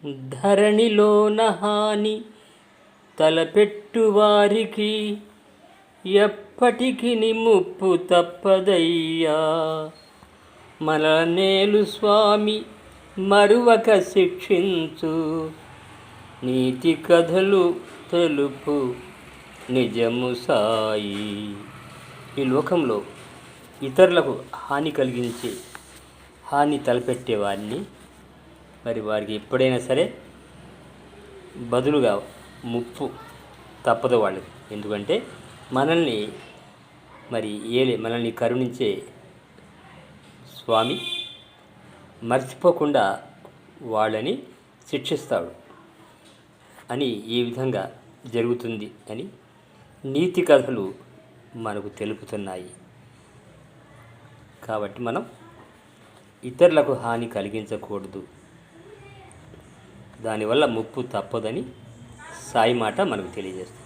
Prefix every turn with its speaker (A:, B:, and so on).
A: ధరణిలోన హాని తలపెట్టువారికి ఎప్పటికి ముప్పు తప్పదయ్యా. మననేలు స్వామి మరువక శిక్షించు, నీతి కథలు తెలుపు నిజము సాయి. ఈ లోకంలో ఇతరులకు హాని కలిగించే, హాని తలపెట్టేవారిని మరి వారికి ఎప్పుడైనా సరే బదులుగా ముప్పు తప్పదు వాళ్ళకి. ఎందుకంటే మనల్ని మనల్ని కరుణించే స్వామి మర్చిపోకుండా వాళ్ళని శిక్షిస్తాడు అని ఈ విధంగా జరుగుతుంది అని నీతి కథలు మనకు తెలుపుతున్నాయి. కాబట్టి మనం ఇతరులకు హాని కలిగించకూడదు, దానివల్ల ముప్పు తప్పదని సాయి మాట మనకు తెలియజేస్తుంది.